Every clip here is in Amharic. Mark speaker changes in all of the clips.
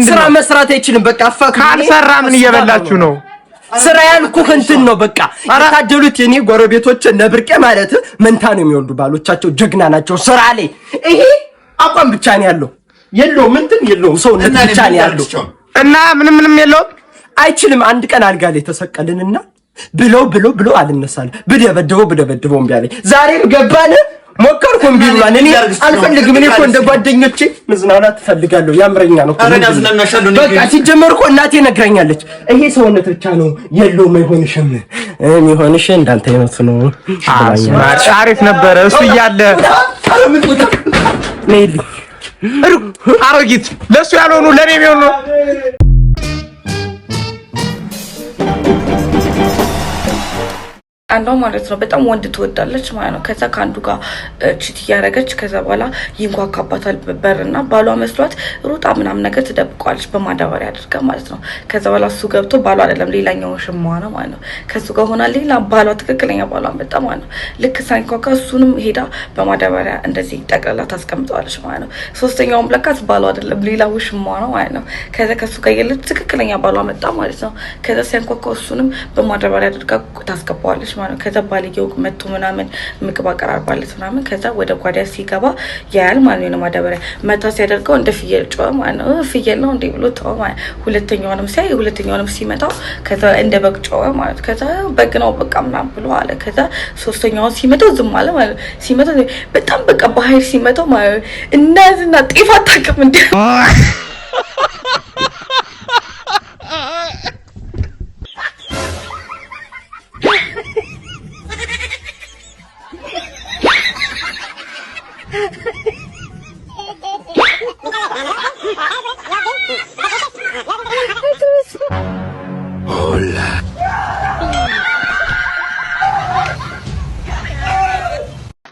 Speaker 1: ስራ መስራት አይችልም። በቃ
Speaker 2: ካልሰራ ምን እየበላችሁ ነው?
Speaker 1: ስራ ያልኩህ እንትን ነው። በቃ የታደሉት የኔ ጎረቤቶች ነብርቄ ማለት መንታ ነው የሚወልዱ ባሎቻቸው ጀግና ናቸው። ስራ ላይ ይሄ አቋም ብቻ ነው ያለው። የለውም እንትን የለውም ሰውነት ብቻ ነው ያለው
Speaker 2: እና ምንም የለውም።
Speaker 1: አይችልም። አንድ ቀን አልጋ ላይ ተሰቀልንና ብሎ አልነሳለ ብደበድበው እምቢ አለኝ። ዛሬም ገባን ሞከርኩም ቢሉን እኔ አልፈልግም። እኔ እኮ እንደ ጓደኞቼ መዝናናት ፈልጋለሁ። ያምረኛ ነው በቃ ሲጀመር እኮ እናቴ ነግራኛለች። ይሄ ሰውነት ብቻ ነው የለውም። አይሆንሽም የሚሆንሽ እንዳንተ አይነት ነው።
Speaker 2: አሪፍ ነበረ እሱ እያለ
Speaker 1: ሜሊ
Speaker 2: አሮጊት ለሱ ያልሆኑ ለኔ የሚሆኑ
Speaker 3: አንዷ ማለት ነው በጣም ወንድ ትወዳለች ማለት ነው። ከዛ ካንዱ ጋር ቺት ያረጋች ከዛ በኋላ ይንኳካባታል በርና ባሏ መስሏት ሩጣ ምናምን ነገር ትደብቀዋለች በማዳበሪያ አድርጋ ማለት ነው። ከዛ በኋላ እሱ ገብቶ ባሏ አይደለም ሌላኛው ሽማዋ ነው ማለት ነው። ከሱ ጋር ሆና ሌላ ባሏ ትክክለኛ ባሏ መጣ ማለት ነው። ልክ ሳይንኳካ እሱንም ሄዳ በማዳበሪያ እንደዚህ ጠቅላላ ታስቀምጠዋለች ማለት ነው። ሶስተኛውም ለካስ ባሏ አይደለም ሌላው ሽማዋ ነው ማለት ነው። ከዛ ከሱ ጋር የለች ትክክለኛ ባሏ መጣ ማለት ነው። ከዛ ሳይንኳካ እሱንም በማዳበሪያ አድርጋ ታስገባዋለች ማለት ነው። ከዛ ባልየው መጥቶ ምናምን ምግብ አቀራርባለት ምናምን ከዛ ወደ ጓዳ ሲገባ ያያል ማለት ነው። ማዳበሪያ መታ ሲያደርገው እንደ ፍየል ጮኸ ማለት ነው። ፍየል ነው እንዴ ብሎ ተው ማለት ሁለተኛውንም ሲመታው ከዛ እንደ በግ ጮኸ ማለት ከዛ በግ ነው በቃ ምናምን ብሎ አለ። ከዛ ሶስተኛውን ሲመታው ዝም አለ ማለት ሲመታው በጣም በቃ በኃይል ሲመታው ማለት እናዝና ጤፍ አታውቅም እንዴ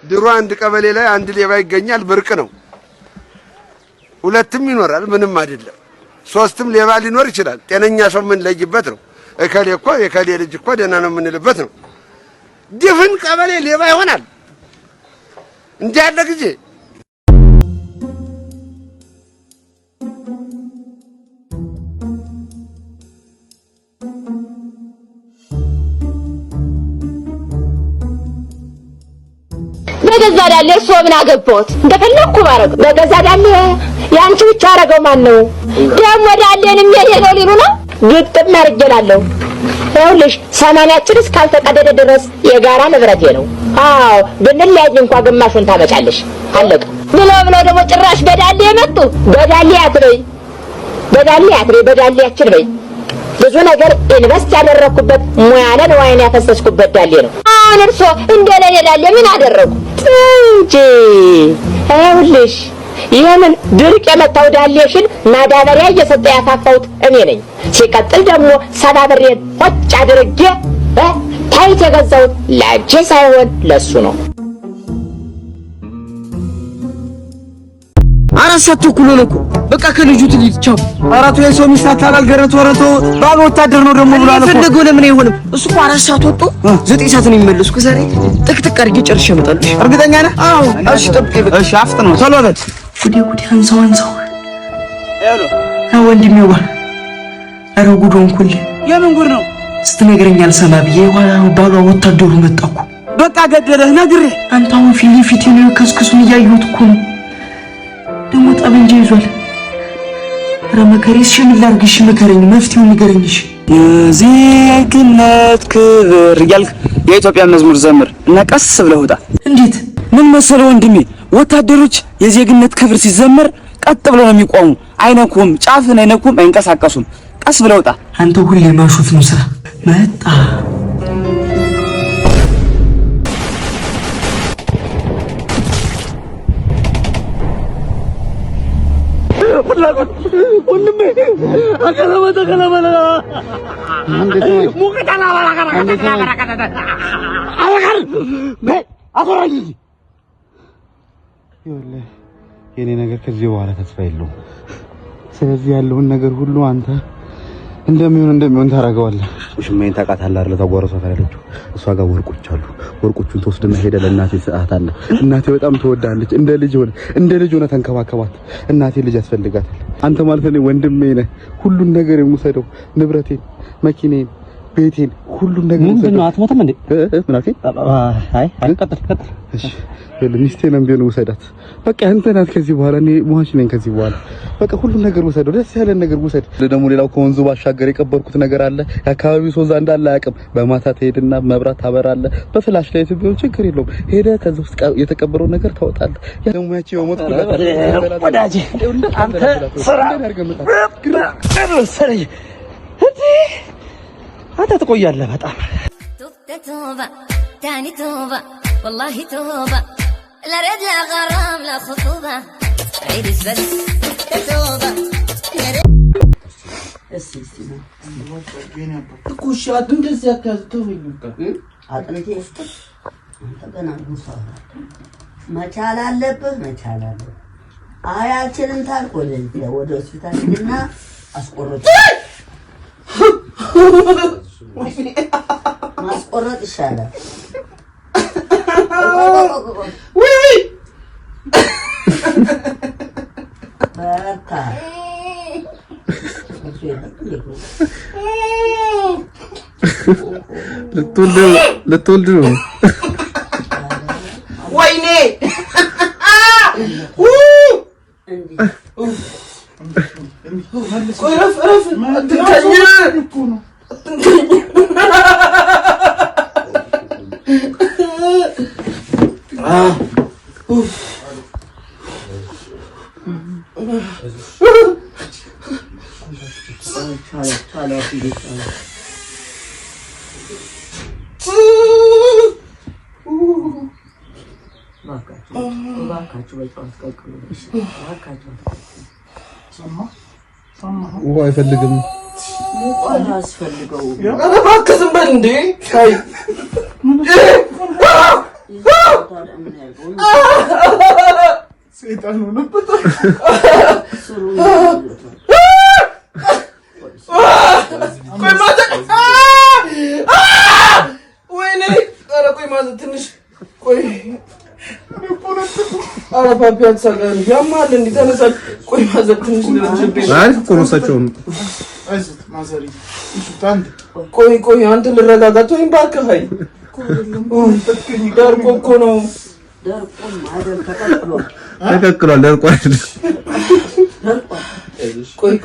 Speaker 4: ድሮ አንድ ቀበሌ ላይ አንድ ሌባ ይገኛል ብርቅ ነው። ሁለትም ይኖራል ምንም አይደለም። ሶስትም ሌባ ሊኖር ይችላል። ጤነኛ ሰው ምን ለይበት ነው። እከሌ እኮ የከሌ ልጅ እኮ ደህና ነው የምንልበት ነው። ድፍን ቀበሌ ሌባ ይሆናል እንዲህ ያለ ጊዜ
Speaker 5: በገዛ ዳሌ እርሶ ምን አገባዎት? እንደፈለኩ ማረግ በገዛ ዳሌ ያንቺ ብቻ አረገው ማን ነው ደሞ ዳሌንም የኔ ነው ሊሉ ነው ግጥም አርጀላለሁ። ይኸውልሽ ሰማንያችን እስካልተቀደደ ድረስ የጋራ ንብረቴ ነው። አዎ ብንለያይ እንኳን ግማሹን ታመጫለሽ አለቀ ብሎ ደግሞ ጭራሽ በዳሌ መጡ። በዳሌ አትበይ በዳሌያችን በይ ብዙ ነገር ኢንቨስት ያደረኩበት ሙያለን ዋይን ያፈሰስኩበት ዳሌ ነው። አሁን እርሶ እንደለኔ ዳሌ ምን አደረጉ እንጂ ይኸውልሽ ይሄንን ድርቅ የመታው ዳሌሽን ማዳበሪያ እየሰጠ ያፋፋሁት እኔ ነኝ። ሲቀጥል ደግሞ ሰባብሬን ሆጭ አድርጌ ታይት የገዛሁት ላንቺ ሳይሆን ለሱ ነው።
Speaker 1: አራሳቱ ኩሎ ነው በቃ ከልጁ ትልይቻው አራቱ የሰው ሚስት አላልገረቱ ወረቶ ባል ወታደር ነው ደግሞ ብሎ አለፈ ፈለገው ለምን አይሆንም? እሱ እኮ 4 ሰዓት ወጥቶ 9 ሰዓት ነው የሚመለስኩ። ዛሬ ጥቅጥቅ አድርጌ ጨርሼ እመጣለሁ። እርግጠኛ ነህ? አዎ። እሺ ጠብቀኝ። እሺ አፍጥ ነው ቶሎ በል። ጉዴ አንሳው ሄሎ ወንድሜው ኧረ ጉዶን ኩል የምን ጉድ ነው ስትነግረኝ አልሰማ ብዬ ባሏ ወታደሩ መጣኩ። በቃ ገደለህ ነግሬህ አንተ አሁን ፊት ነው ከስክሱን እያየሁት እኮ ነው። ደግሞ ጠብንጃ ይዟል። ረመከሪስ ምን ላርግሽ? መከረኝ፣ መፍትሄውን ንገረኝሽ። የዜግነት ክብር እያልክ የኢትዮጵያ መዝሙር ዘምር እና ቀስ ብለህ ውጣ። እንዴት? ምን መሰለው ወንድሜ ወታደሮች የዜግነት ክብር ሲዘመር ቀጥ ብለው ነው የሚቆሙ። አይነኩም፣ ጫፍን አይነኩም፣ አይንቀሳቀሱም። ቀስ ብለህ ውጣ። አንተ ሁሌ ማሾፍ ነው ስራ። መጣ ወንድሜ አከለበለ ሙቀታና
Speaker 6: የኔ ነገር ከዚህ በኋላ ተስፋ የለውም። ስለዚህ ያለውን ነገር ሁሉ አንተ እንደሚሆን ታደርገዋለህ። ውሽማዬን ታውቃታለህ አይደል? ታጓረሷት ያለችው እሷ ጋር ወርቆች አሉ። ወርቆቹን ተወስድና ሄደ ለእናቴ ሰዓታለህ። እናቴ በጣም ትወዳለች። እንደ ልጅ ሆነ ተንከባከባት። እናቴ ልጅ ያስፈልጋታል። አንተ ማለት ነው ወንድሜ ነህ። ሁሉን ነገር የምውሰደው ንብረቴን፣ መኪኔን፣ ቤቴን ሁሉን ነገር
Speaker 1: ምንድነው? አትሞትም እንዴ?
Speaker 6: ምን አልከኝ?
Speaker 1: አይ ቀጥል።
Speaker 6: እሺ ሚስቴንም ቢሆን ውሰዳት። በቃ አንተ ናት ከዚህ በኋላ እኔ ሟች ነኝ። ከዚህ በኋላ በቃ ሁሉን ነገር ውሰደው። ደስ ያለን ነገር ውሰድ። ደግሞ ሌላው ከወንዙ ባሻገር የቀበርኩት ነገር አለ። የአካባቢው ሰው እዛ እንዳለ አያውቅም። በማታ ትሄድና መብራት ታበራለህ። በፍላሽ ላይ ቢሆን ችግር የለውም። ሄደህ ከዛ ውስጥ የተቀበረው ነገር ታወጣለህ። ደግሞ ያቺ የሞት
Speaker 1: ወዳጄ አንተ ስራ አንተ ትቆያለህ በጣም
Speaker 7: توبة تاني توبة والله توبة لا رد لا غرام لا خطوبة عيد بس توبة
Speaker 1: ኩሽ እንደዚህ ያካዝተው
Speaker 8: አጥንቴ ውስጥ ተገና መቻል አለብህ አያችንን ታልቆ ወደ ሆስፒታል ሄድና አስቆረጥ ማስቆረጥ ይሻላል።
Speaker 1: ወይ
Speaker 8: በቃ
Speaker 6: ልትወልድ ነው።
Speaker 1: ወይኔ
Speaker 6: ውሃ አይፈልግም።
Speaker 8: ሙቋን አስፈልገው
Speaker 1: እባክህ ዝም በል እንዴ! አይ
Speaker 2: ሰይጣን ሆነበት።
Speaker 1: ወይኔ! ኧረ ቆይ ማዘር ትንሽ ቆይ። ኧረ ፓፒ አትሳቀቅ፣ ያማል እንዴ! ተነሳል። ቆይ ማዘር ትንሽ ልረጅብኝ።
Speaker 6: አይ ቆሮሳቸውን
Speaker 2: አይዞት ማዘሪ
Speaker 1: ቆይ አንተ ልረጋጋት ወይም እባክህ። አይ ደርቆ እኮ ነው።
Speaker 8: ደርቆም አይደል ተቀቅሏል።
Speaker 6: ደርቋል።
Speaker 1: ቆይ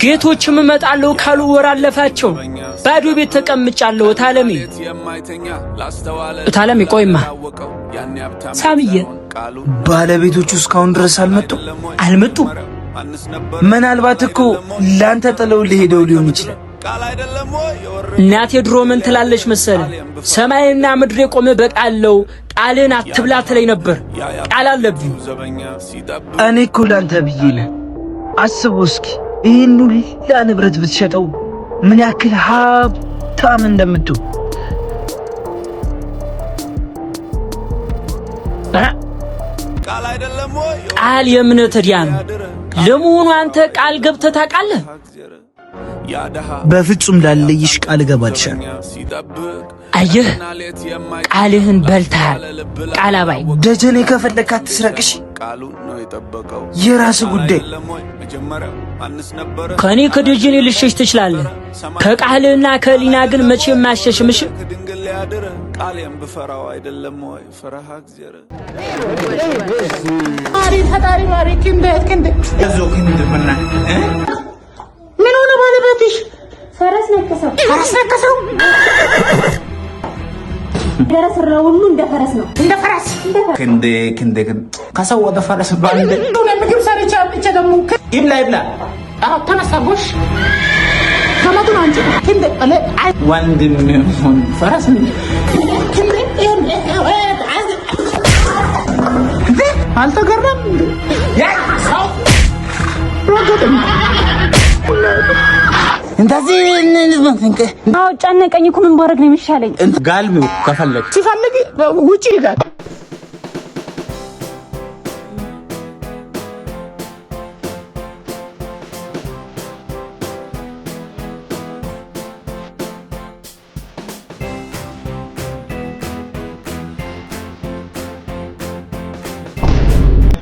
Speaker 9: ጌቶችም እመጣለሁ ካሉ ወር አለፋቸው። ባዶ ቤት ተቀምጫለሁ። ታለሚ ቆይማ ሳምዬ
Speaker 1: ባለቤቶቹ እስካሁን ድረስ አልመጡም። ምናልባት እኮ ላንተ ጥለው ሊሄደው ሊሆን ይችላል።
Speaker 9: እናቴ ድሮ ምን ትላለች መሰለ? ሰማይና ምድር የቆመ በቃለው ቃልን አትብላ ትለኝ ነበር። ቃል አለብኝ።
Speaker 1: እኔ እኮ ላንተ ብዬ ነው። አስበው እስኪ ይህን ሁላ ንብረት ብትሸጠው ምን ያክል ሀብታም እንደምትሆን።
Speaker 9: ቃል የእምነት ዕዳ ነው። ለመሆኑ አንተ ቃል ገብተህ ታውቃለህ?
Speaker 1: በፍጹም ላለይሽ ቃል እገባልሻለሁ።
Speaker 9: አየህ ቃልህን በልተሃል። ቃል አባይ
Speaker 1: ደጀኔ ከፈለክ አትስረቅሽ፣ የራስ ጉዳይ።
Speaker 9: ከኔ ከደጀኔ ልሸሽ ትችላለህ። ከቃልህና ከሊና ግን መቼም አያሸሽምሽ።
Speaker 5: ምን ሆነ ባለቤትሽ? ፈረስ ነከሰው። ደረሰረ ሁሉ እንደ ፈረስ ነው።
Speaker 1: ክንዴ ከሰው ወደ ፈረስ ባንደ
Speaker 5: ምግብ ሰርቻ ብቻ ደግሞ
Speaker 1: ይብላ
Speaker 5: ተነሳቦሽ ከመቱን አንቺ ክንዴ
Speaker 1: ወንድም ፈረስ አልተገረም ያ ሰው እንደዚህ
Speaker 5: አዎ ጨነቀኝ እኮ ምን ባረግ ነው የሚሻለኝ?
Speaker 1: ጋልሚው ከፈለግ
Speaker 5: ሲፈልግ ውጪ ይላል።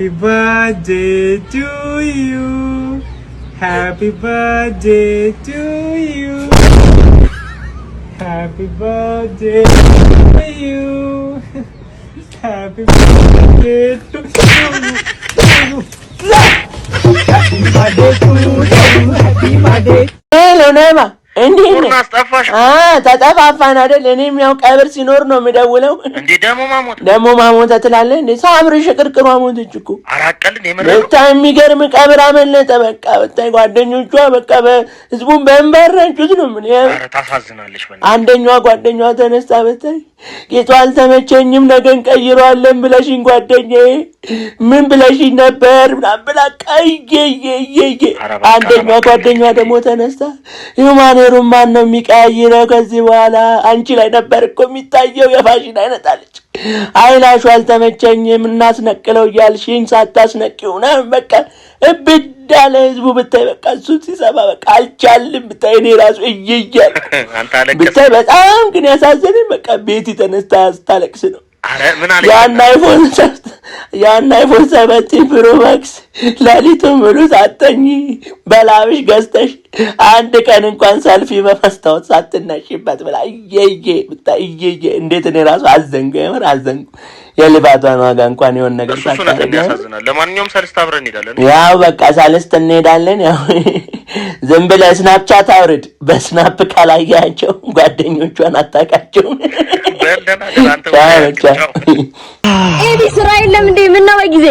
Speaker 2: birthday to you. Happy birthday to you. Happy birthday to you. Happy birthday to you. Happy birthday to you. Happy birthday.
Speaker 1: Hello, Nema. እንዴት ነህ?
Speaker 10: አስጠፋሽ?
Speaker 1: ተጠፋፋን አይደል? እኔም ያው ቀብር ሲኖር ነው የምደውለው።
Speaker 10: እንዴ ደሞ ማሞት
Speaker 1: ትላለህ እንዴ? ሳምሪ ሽቅርቅሯ ሞተች እኮ።
Speaker 10: አራቀል እንዴ ምን
Speaker 1: በጣም የሚገርም ቀብር አመለጠ። በቃ በታይ ጓደኞቿ በቃ ህዝቡን በእንበረጩት ነው። ምን ያው
Speaker 10: ታሳዝናለሽ።
Speaker 1: አንደኛዋ ጓደኛዋ ተነስታ በታይ ጌቷ አልተመቸኝም ነገን ቀይሯለን ብለሽኝ ጓደኛዬ ምን ብለሽኝ ነበር ምናምን ብላ ቀይየየየ። አንደኛዋ ጓደኛዋ ደግሞ ተነስታ ዩማኔሩን ማን ነው የሚቀያይረው ከዚህ በኋላ አንቺ ላይ ነበር እኮ የሚታየው የፋሽን አይነት አለች። አይላሹ አልተመቸኝም እናስነቅለው እያልሽኝ ሳታስነቂው ነው በቃ እብድ አለ ህዝቡ ብታይ። በቃ እሱ ሲሰማ በቃ አልቻልም ብታይ። እኔ ራሱ እየያል ብታይ በጣም ግን ያሳዘነኝ በቃ ቤቲ ተነስታ ስታለቅስ ነው።
Speaker 10: አረ ምን አለ
Speaker 1: ያን አይፎን 17 ፕሮ ማክስ ላሊቱን ሙሉ ሳተኝ በላብሽ ገዝተሽ አንድ ቀን እንኳን ሰልፊ በመስታወት ሳትነሽበት ብላ ብታይ እንዴት እኔ ራሱ አዘንኩ። የልባቷን ዋጋ እንኳን የሆነ ነገር
Speaker 10: ሳታደርግ ያሳዝናል። ለማንኛውም ሰልስት አብረን እንሄዳለን።
Speaker 1: ያው በቃ ሰልስት እንሄዳለን። ያው ዝም ብለህ ስናፕቻት አውርድ። በስናፕ ካላያቸው ጓደኞቿን አታውቃቸውም።
Speaker 11: ኤቢ ስራ የለም እንዴ? ምን ነው በጊዜ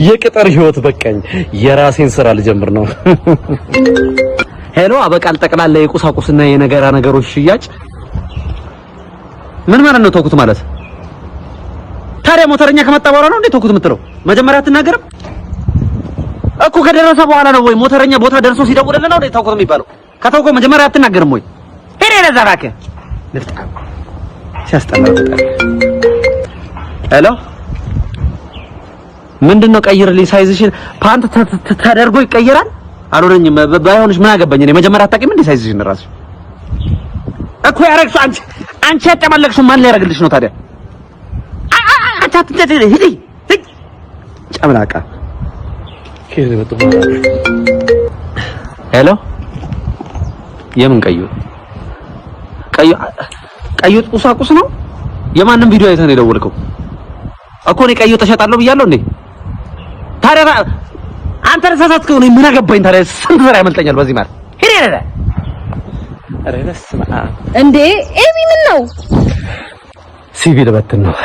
Speaker 12: የቅጥር ህይወት በቃኝ። የራሴን ስራ ልጀምር ነው። ሄሎ አበቃል። ጠቅላላ የቁሳቁስና የነገራ ነገሮች ሽያጭ ምን ማለት ነው? ተውኩት ማለት ታዲያ ሞተረኛ ከመጣ በኋላ ነው እንዴ ተውኩት የምትለው? መጀመሪያ አትናገርም እኮ ከደረሰ በኋላ ነው ወይ? ሞተረኛ ቦታ ደርሶ ሲደውልልህ ነው እንዴ ተውኩት የሚባለው? ከተውከው መጀመሪያ አትናገርም ወይ? ሄሬ ለዛራከ ልፍጣ ሲያስጠላ። ሄሎ ምንድነው? ቀይርልኝ ሳይዝሽን። ፓንት ተደርጎ ይቀየራል? አልሆነኝም። ባይሆንሽ ምን አገባኝ እኔ። መጀመሪያ አታውቂም እንዴ ሳይዝሽን ራስሽ እኮ ያረግሽው አንቺ ያጨማለቅሽው ማን ሊያረግልሽ ነው ታዲያ? ሂዲ ጨምላቃ። ሄሎ የምን ቀዩ ቁሳቁስ ነው? የማንም ቪዲዮ አይተህ ነው የደወልከው እኮ? እኔ ቀዩ ተሸጣለሁ ብያለሁ እንዴ? ታዲያ አንተ ተሳሳትከው ነው። ምን አገባኝ ታዲያ? ስንት ዘር ያመልጠኛል በዚህ ማለት ሄደ ሄደ። ኧረ በስመ አብ
Speaker 11: እንዴ! ኤቢ ምን ነው?
Speaker 12: ሲቪል በትን ነው።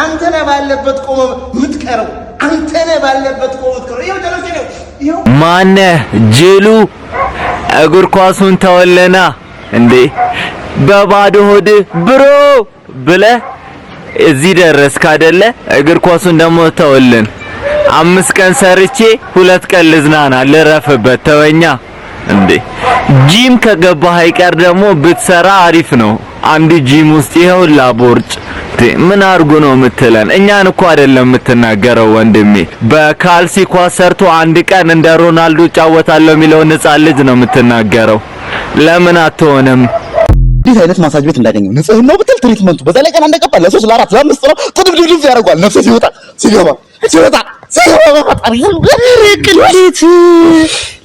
Speaker 13: አንተ ነህ ባለበት ቆመ የምትቀረው። አንተ ነህ ባለበት ቆመ የምትቀረው። ይሄው ደረሰ ነው። ይሄው
Speaker 14: ማነህ ጅሉ? እግር ኳሱን ተወለና እንዴ በባዶ ሆድ ብሮ ብለህ እዚህ ደረስክ አይደለ? እግር ኳሱን ደግሞ ተወልን። 5 ቀን ሰርቼ 2 ቀን ልዝናና ልረፍበት ተወኛ እንዴ። ጂም ከገባህ አይቀር ደግሞ ብትሰራ አሪፍ ነው። አንድ ጂም ውስጥ ይሄው ላቦርጭ ምን አርጉ ነው የምትለን? እኛን እኮ አይደለም የምትናገረው ወንድሜ። በካልሲ ኳስ ሰርቶ አንድ ቀን እንደ ሮናልዶ ጫወታለሁ የሚለው ሕፃን ልጅ ነው የምትናገረው። ለምን አትሆንም?
Speaker 6: እንዴት አይነት ማሳጅ ቤት እንዳገኘው ንጽህናው ብትል ትሪትመንቱ በዛ ላይ ቀን እንደቀባ ለ3 ለ4 ለ5 ነው ጥድብድብ ያደርጋል። ነፍስ ሲወጣ ሲገባ በፈጣሪ
Speaker 12: ቅሌት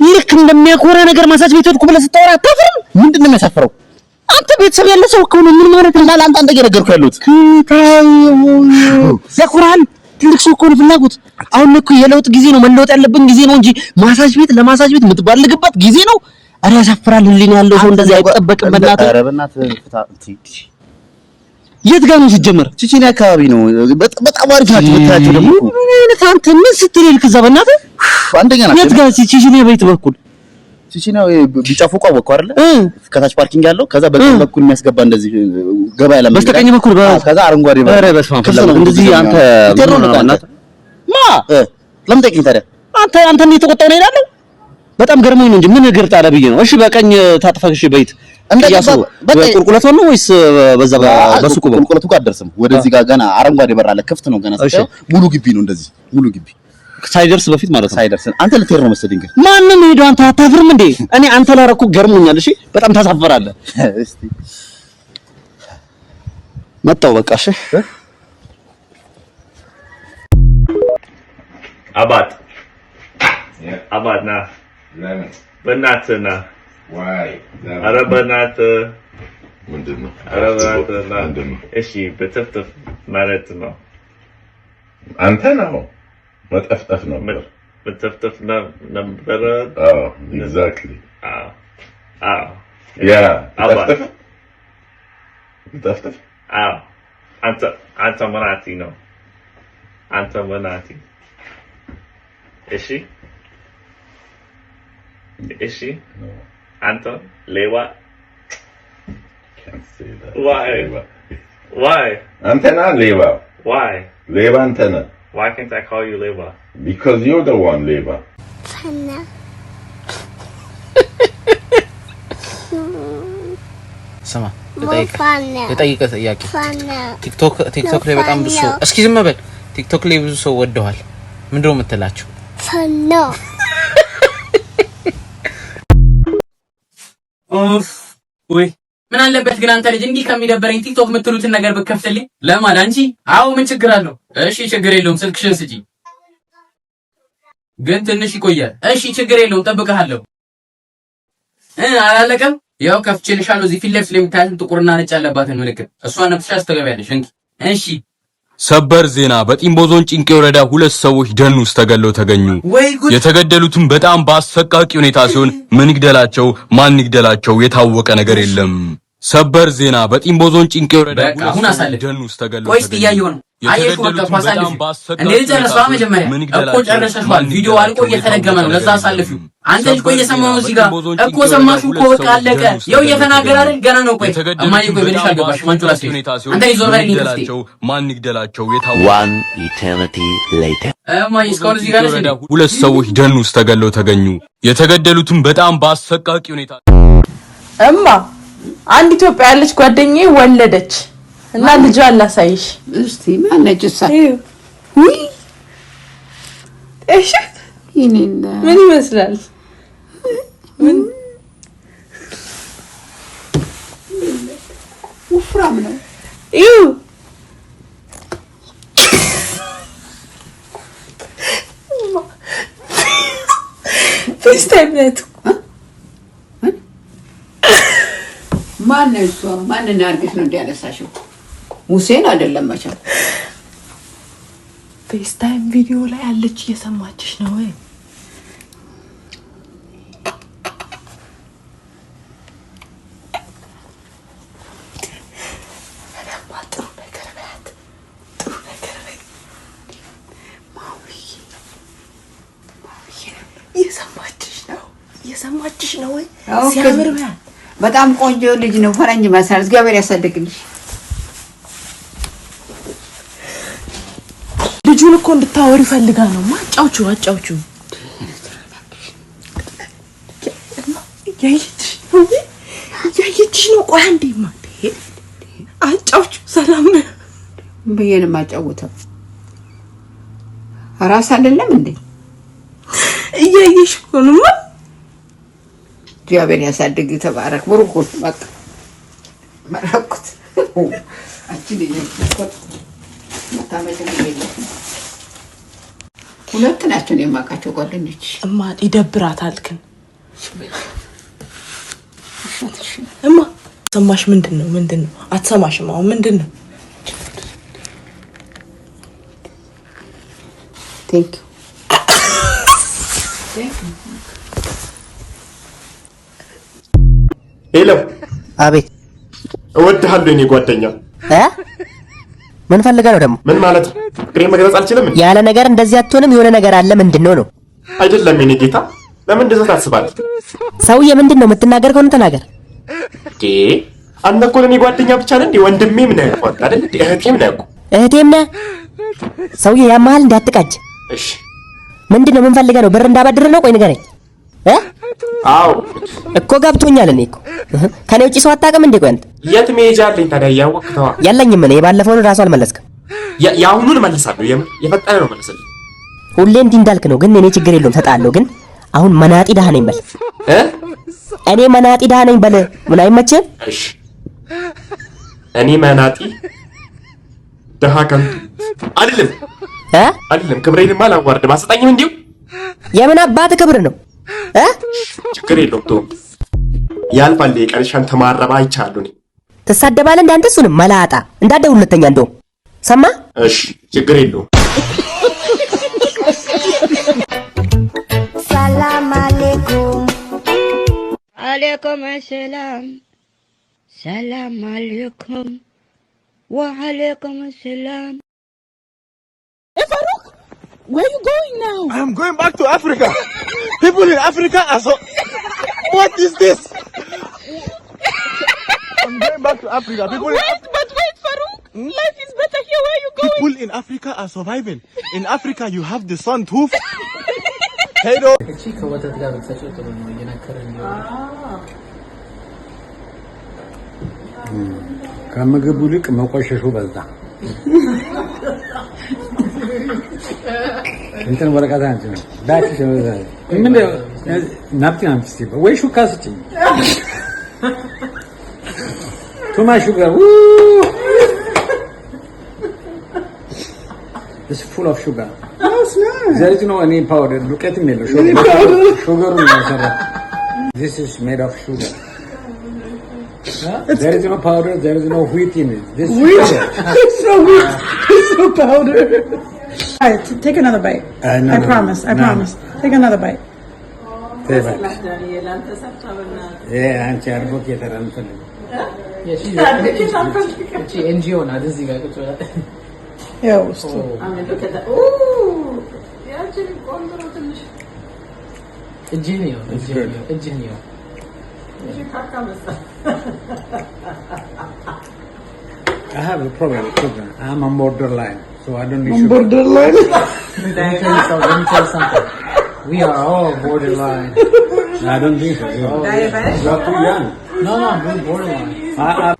Speaker 12: ልክ እንደሚያኮራ ነገር ማሳጅ ቤት ወድኩ ብለህ ስታወራ አታፍርም?
Speaker 6: ምንድን ነው የሚያሳፍረው?
Speaker 12: አንተ ቤተሰብ ያለ ሰው እኮ ነው። ምን ማለት ነው?
Speaker 6: ለአንተ አንተ እየነገርኩህ ያሉት
Speaker 12: ያኮራል። ትልቅ ሰው እኮ ነው ፍላጎት። አሁን እኮ የለውጥ ጊዜ ነው፣ መለወጥ ያለብን ጊዜ ነው እንጂ ማሳጅ ቤት ለማሳጅ ቤት የምትባልግበት ጊዜ ነው። ኧረ ያሳፍራል። ህሊና ያለው ሰው እንደዚህ አይጠበቅም።
Speaker 6: በእናትህ
Speaker 12: የት ጋር ነው ሲጀመር?
Speaker 6: ቺቺኒ አካባቢ ነው። በጣም አሪፍ ናቸው ብታያቸው ደግሞ።
Speaker 12: ምን አይነት አንተ ምን ስትል ከዛ በእናትህ
Speaker 6: አንደኛ ናቸው።
Speaker 12: የት ጋር ቺቺኒ ቤት በኩል
Speaker 6: ቺቺኒ ቢጫ ፎቅ አወቀው አይደለ? ከታች ፓርኪንግ ያለው ከዛ በቀኝ በኩል የሚያስገባ እንደዚህ ገባ ያለ
Speaker 12: በስተቀኝ በኩል
Speaker 6: ከዛ አረንጓዴ
Speaker 12: ኧረ በስመ አብ እንደዚህ አንተ
Speaker 6: ለምን ጠይቀኝ ታዲያ?
Speaker 12: አንተ እንዴት ተቆጣው ነው ይላል። በጣም ገርሞኝ ነው እንጂ ምን እግር ጣለ ብዬ ነው። እሺ በቀኝ ታጥፈሽ በይት እንደያሱ በቁልቁለቱ ነው ወይስ በዛ በሱቁ
Speaker 6: በቁልቁለቱ ጋር አደርስም። ወደዚህ ጋር ገና አረንጓዴ በር አለ፣ ክፍት ነው ገና። ሙሉ ግቢ ነው እንደዚህ ሙሉ ግቢ
Speaker 12: ሳይደርስ በፊት ማለት ነው።
Speaker 6: ሳይደርስ አንተ ልትሄድ ነው መሰለኝ። ግን
Speaker 12: ማንም ሄዶ አንተ አታፍርም እንዴ? እኔ አንተ ላረኩ ገርሞኛል። እሺ በጣም ታሳፈራለህ።
Speaker 6: እስቲ
Speaker 12: መጣው በቃ እሺ
Speaker 10: አባት አባት ና በእናትህ ና ኧረ በእናትህ ምንድን ነው ኧረ በእናትህ ና እሺ በተፍተፍ ማለት ነው አንተ ነው መጠፍጠፍ ነው በተፍተፍ ነበር ኤግዛክትሊ ያ አባት በተፍተፍ አንተ መናቲ ነው አንተ መናቲ እሺ አንተ ሌባ why
Speaker 15: አንተ ነህ ሌባ
Speaker 10: why
Speaker 15: ሌባ አንተ ነህ
Speaker 10: why can't I call you ሌባ
Speaker 15: because you're the one ሌባ
Speaker 2: ስማ ልጠይቅህ ጥያቄ ቲክቶክ ላይ በጣም ብዙ ሰው እስኪ ዝም በል ቲክቶክ ላይ ብዙ ሰው ወደዋል ምንድነው የምትላቸው ፈኖ
Speaker 9: ወይ ምን አለበት ግን አንተ ልጅ እንዲህ ከሚደበረኝ ቲክቶክ የምትሉትን ነገር በከፍተልኝ ለማን አንቺ አዎ ምን ችግር አለው እሺ ችግር የለውም ስልክሽን ስጪ ግን ትንሽ ይቆያል እሺ ችግር የለውም ጠብቀሃለሁ አላለቀም ያው ከፍቼልሻለሁ እዚህ ፊት ለፊት ለምታያት ጥቁርና ነጭ ያለባትን ምልክት እሷን ነፍስሽ አስተገቢያለሽ እንኪ እሺ
Speaker 16: ሰበር ዜና በጢምቦ ዞን ጭንቄ ወረዳ ሁለት ሰዎች ደን ውስጥ ተገለው ተገኙ የተገደሉትም በጣም በአሰቃቂ ሁኔታ ሲሆን ምን ይግደላቸው ማን ይግደላቸው የታወቀ ነገር የለም ሰበር ዜና በጢምቦ ዞን ጭንቄ ወረዳ
Speaker 9: አሁን አሳልፍ ደን ውስጥ ተገለው ቆይስ ጥያቄው ነው አየሽ ወጣ ፋሳልፍ እንዴ ጨረሰው መጀመሪያ እኮ ጨረሰሽዋል ቪዲዮ አልቆ እየተረገመ ነው ለዛ አሳልፊው አንተ ልጅ ቆይ የሰማው እዚህ ጋር እኮ ሰማሹ እኮ በቃ አለቀ ያው እየተናገረ አይደል ገና ነው ቆይ እማዬ ቆይ ብለሽ አልገባሽ ማንቹላ ሲል አንተ ይዞር በል ይንገስቲ
Speaker 16: ማን ይግደላቸው የታወቀ
Speaker 14: one eternity later
Speaker 9: እማዬ እስካሁን እዚህ ጋር ነሽ
Speaker 16: ሁለት ሰዎች ደን ውስጥ ተገለው ተገኙ የተገደሉትም በጣም በአሰቃቂ ሁኔታ
Speaker 17: እማ አንድ ኢትዮጵያ ያለች ጓደኛዬ ወለደች እና ልጅ አላሳይሽ
Speaker 18: እስቲ ማነች እሷ
Speaker 17: ውይ እሺ ይኔና ምን ይመስላል ምን
Speaker 18: ወፍራም ነው
Speaker 17: እዩ ፌስታይም ነቱ
Speaker 18: ማን ነው እሷ ማንን አርገሽ ነው እንዲያነሳሽው ሙሴን አይደለም መቼም
Speaker 17: ፌስታይም ቪዲዮ ላይ አለች እየሰማችሽ ነው ወይ እየሰማችሽ ነው ወይ ሲያምር
Speaker 18: በጣም ቆንጆ ልጅ ነው ፈረንጅ መሰል እግዚአብሔር ያሳድግልሽ
Speaker 17: ልጁን እኮ እንድታወሪ ፈልጋ ነው አጫውቹ ያየችሽ ነው ቆይ አንዴማ አጫውቹ ሰላም
Speaker 18: በየንም አጫውተው አራስ አይደለም እንዴ
Speaker 17: እያየሽ ነው
Speaker 18: እግዚአብሔር ያሳድግ ተባረክ ብሩክ በቃ መረኩት አንቺ ልጅ መታመጭ ነው ሁለት ናቸው የማውቃቸው ጓደኞች
Speaker 17: እማ ይደብራታል ግን እማ ሰማሽ ምንድነው አትሰማሽም አሁን ምንድነው
Speaker 18: ቴንክ
Speaker 13: ሄሎ
Speaker 1: አቤት
Speaker 13: እወድሃለሁ የኔ ጓደኛ
Speaker 1: ምን ፈልጋ ነው ደግሞ
Speaker 13: ምን ማለት ፍቅሬ መግለጽ አልችልም
Speaker 1: ያለ ነገር እንደዚህ አትሆንም የሆነ ነገር አለ ምንድነው ነው
Speaker 13: አይደለም የኔ ጌታ ለምን እንደዛ ታስባለህ
Speaker 1: ሰውዬ ምንድነው የምትናገር ከሆነ ተናገር
Speaker 13: አንተ እኮ ለኔ ጓደኛ ብቻ ነህ እንዴ ወንድሜም ነህ አይደል እህቴም ነህ
Speaker 1: ሰውዬ ያማል እንዳትቃጅ
Speaker 13: እሺ
Speaker 1: ምንድነው ምን ፈልጋ ነው ብር እንዳባድር ነው ቆይ ንገረኝ
Speaker 13: አው
Speaker 1: እኮ ገብቶኛል እኔ እኮ ከኔ ውጪ ሰው አታውቅም እንዴ ቆይ አንተ
Speaker 13: የት መሄጃ አለኝ ታዲያ ያወቅተዋ
Speaker 1: ያለኝም እኔ ባለፈውን ራሱ አልመለስክም
Speaker 13: ያሁኑን መልሳለሁ የፈጠነ ነው መልሰልኝ
Speaker 1: ሁሌ እንዲህ እንዳልክ ነው ግን እኔ ችግር የለውም ተጣለው ግን አሁን መናጢ ደሃ ነኝ በል እኔ መናጢ ደሃ ነኝ በል ምን አይመችም
Speaker 13: እሺ እኔ መናጢ ደሃ ከንቱ አይደለም አይደለም ክብሬንማ አላዋርድም። አሰጣኝም እንዲሁ
Speaker 5: የምን አባት ክብር ነው?
Speaker 13: ችግር የለውም ተው። ያልፋል የቀንሻን ተማረባ አይቻለሁ። እኔ
Speaker 5: ትሳደባለህ እንዳንተ እሱንም መላጣ እንዳትደውል ሁለተኛ እንደው ሰማ።
Speaker 13: እሺ ችግር የለውም።
Speaker 7: ሰላም አለይኩም
Speaker 11: አለይኩም ሰላም ሰላም አለይኩም ወአለይኩም ሰላም
Speaker 19: Farouk, where are you going now? I am going back to Africa. People in Africa are so... What is this? I'm going back to Africa. People wait, Farouk. Life is better here. Where are you going? People in Africa are surviving. In Africa, you have the sun tooth. Hey, no.
Speaker 20: ከምግቡ ይልቅ መቆሸሹ በዛ። እንትን ወረቀት አንቺ ነው ዳክሽ ነው ምን ናፕኪን አምጥቼ ወይ ሹካ ስጪኝ ቱማ ሹገር It's full of sugar. That's nice. There is no any powder. Look at me. Sugar. This is made of sugar. There is no powder. There is no wheat in it. This
Speaker 17: wheat? It's no wheat. It's no powder. All right, take another bite. I promise. I promise. Take another bite.
Speaker 20: Yeah, I'm advocate.
Speaker 2: She NGO now. This is
Speaker 17: Yeah, it was too.
Speaker 2: I mean, look at that. Ooh! Yeah, actually, Genio.
Speaker 20: I have a problem with sugar. I'm on borderline, so I don't need sugar.
Speaker 17: Borderline?
Speaker 2: Let me tell you something. We are all borderline.
Speaker 20: I don't think so.
Speaker 2: Diabetic?
Speaker 20: You're too young.
Speaker 2: No, I'm borderline.